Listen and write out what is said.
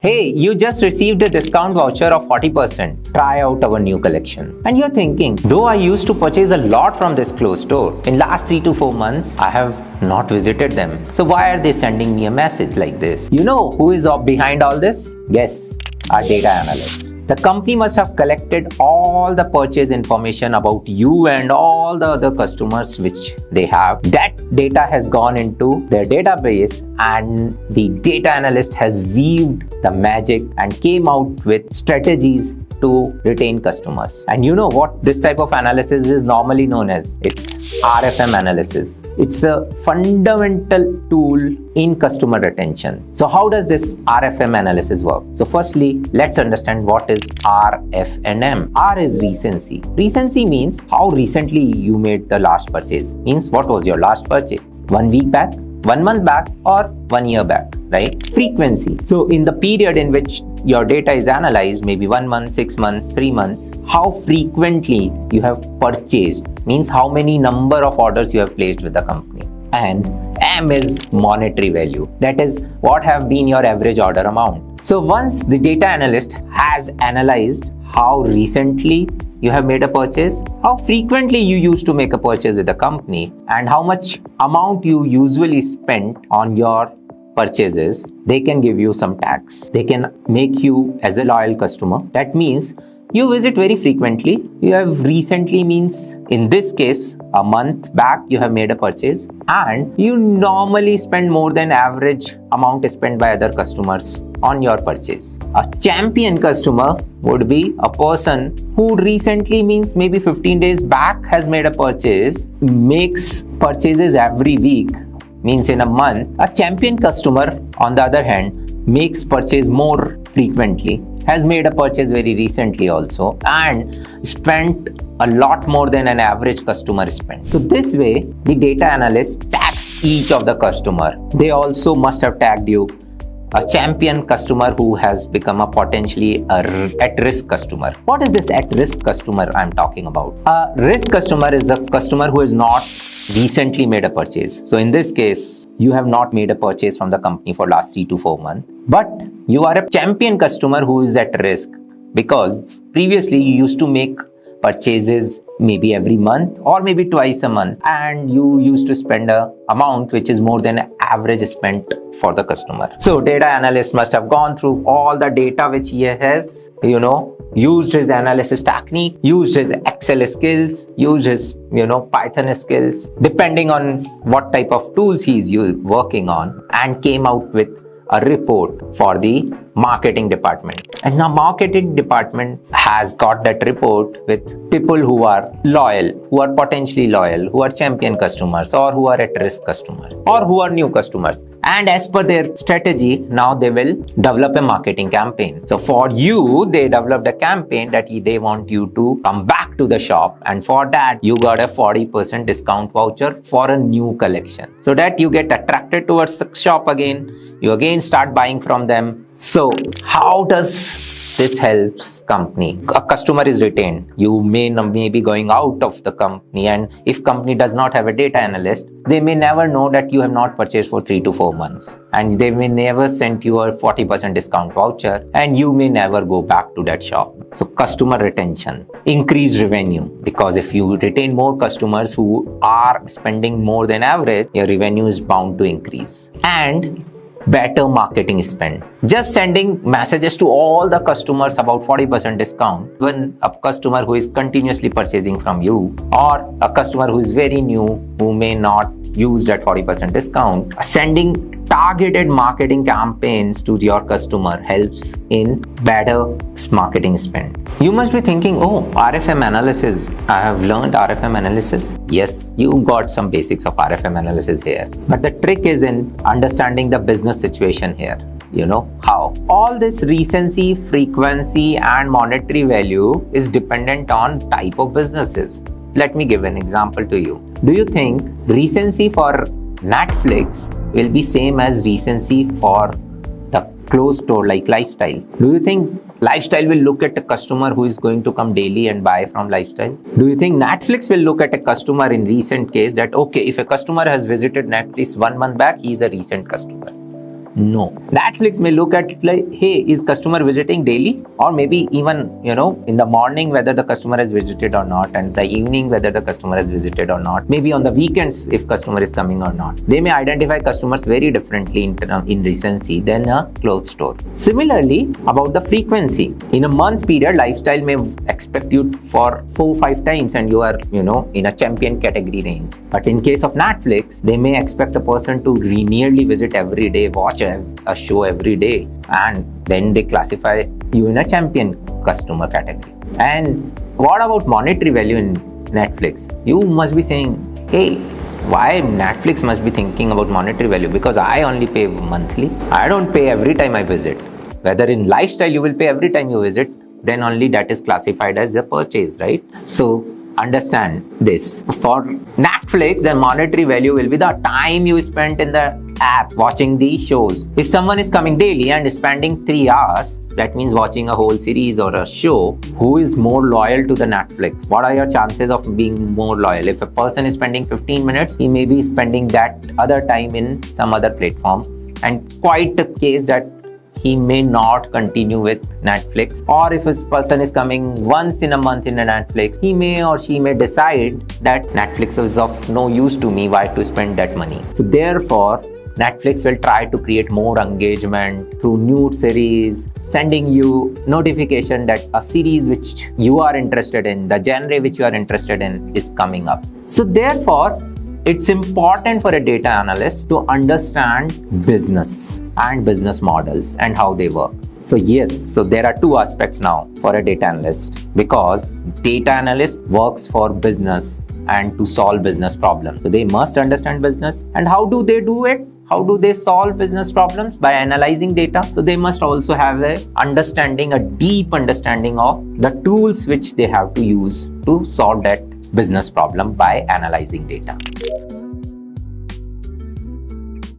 Hey, you just received a discount voucher of 40%. Try out our new collection. And you're thinking, though I used to purchase a lot from this clothes store, in last 3 to 4 months, I have not visited them. So why are they sending me a message like this? You know who is behind all this? Yes, our data analyst. The company must have collected all the purchase information about you and all the other customers which they have. That data has gone into their database and the data analyst has weaved the magic and came out with strategies to retain customers. And you know what this type of analysis is normally known as? It's RFM analysis. It's a fundamental tool in customer retention. So how does this RFM analysis work? So firstly, let's understand what is RFM. R is recency. Recency means how recently you made the last purchase. Means what was your last purchase? 1 week back, 1 month back, or 1 year back, right? Frequency. So in the period in which your data is analyzed, maybe 1 month, 6 months, 3 months, how frequently you have purchased, means how many number of orders you have placed with the company. And M is monetary value. That is what have been your average order amount. So once the data analyst has analyzed how recently you have made a purchase, how frequently you used to make a purchase with the company, and how much amount you usually spent on your purchases, they can give you some tags. They can make you as a loyal customer. That means you visit very frequently. You have recently means in this case a month back you have made a purchase, and you normally spend more than average amount spent by other customers on your purchase. A champion customer would be a person who recently means maybe 15 days back has made a purchase, makes purchases every week, means in a month. A champion customer on the other hand makes purchase more frequently, has made a purchase very recently also, and spent a lot more than an average customer spent. So this way the data analyst tags each of the customer. They also must have tagged you a champion customer who has become a potentially at-risk customer. What is this at-risk customer I'm talking about? A risk customer is a customer who has not recently made a purchase. So in this case, you have not made a purchase from the company for last 3 to 4 months, but you are a champion customer who is at risk because previously you used to make purchases maybe every month or maybe twice a month, and you used to spend a amount which is more than average spent for the customer. So data analyst must have gone through all the data which he has, used his analysis technique, used his Excel skills, used his Python skills, depending on what type of tools he is working on, and came out with a report for the marketing department. And now marketing department has got that report with people who are loyal, who are potentially loyal, who are champion customers, or who are at-risk customers, or who are new customers. And as per their strategy, now they will develop a marketing campaign. So for you, they developed a campaign that they want you to come back to the shop, and for that you got a 40% discount voucher for a new collection, so that you get attracted towards the shop again. You again start buying from them. So how does this helps company? A customer is retained. You may be going out of the company, and if company does not have a data analyst, they may never know that you have not purchased for 3 to 4 months, and they may never send you a 40% discount voucher, and you may never go back to that shop. So customer retention, increased revenue, because if you retain more customers who are spending more than average, your revenue is bound to increase. And better marketing spend. Just sending messages to all the customers about 40% discount, when a customer who is continuously purchasing from you, or a customer who is very new, who may not use that 40% discount, sending targeted marketing campaigns to your customer helps in better marketing spend. You must be thinking, oh, RFM analysis, I have learned RFM analysis. Yes, you got some basics of RFM analysis here, but the trick is in understanding the business situation here. How all this recency, frequency, and monetary value is dependent on type of businesses. Let me give an example to you. Do you think recency for Netflix will be same as recency for the clothes store like Lifestyle? Do you think Lifestyle will look at a customer who is going to come daily and buy from Lifestyle? Do you think Netflix will look at a customer in recent case that, okay, if a customer has visited Netflix 1 month back, he is a recent customer? No. Netflix may look at like, hey, is customer visiting daily? Or maybe even, in the morning whether the customer has visited or not, and the evening whether the customer has visited or not. Maybe on the weekends if customer is coming or not. They may identify customers very differently in recency than a clothes store. Similarly, about the frequency. In a month period, lifestyle may expect you for 4-5 times and you are, in a champion category range. But in case of Netflix, they may expect a person to nearly visit every day, watch a show every day, and then they classify you in a champion customer category. And what about monetary value in Netflix? You must be saying, hey, why Netflix must be thinking about monetary value? Because I only pay monthly. I don't pay every time I visit. Whether in lifestyle you will pay every time you visit, then only that is classified as a purchase, right? So understand this. For Netflix, the monetary value will be the time you spent in the app watching the shows. If someone is coming daily and spending 3 hours, that means watching a whole series or a show, who is more loyal to the Netflix? What are your chances of being more loyal? If a person is spending 15 minutes, he may be spending that other time in some other platform, and quite a case that he may not continue with Netflix. Or if a person is coming once in a month in a Netflix, he may or she may decide that Netflix is of no use to me, why to spend that money? So therefore, Netflix will try to create more engagement through new series, sending you notification that a series which you are interested in, the genre which you are interested in, is coming up. So therefore, it's important for a data analyst to understand business and business models and how they work. So yes, so there are two aspects now for a data analyst, because data analyst works for business and to solve business problems. So they must understand business. And how do they do it? How do they solve business problems? By analyzing data. So they must also have a deep understanding of the tools which they have to use to solve that business problem by analyzing data.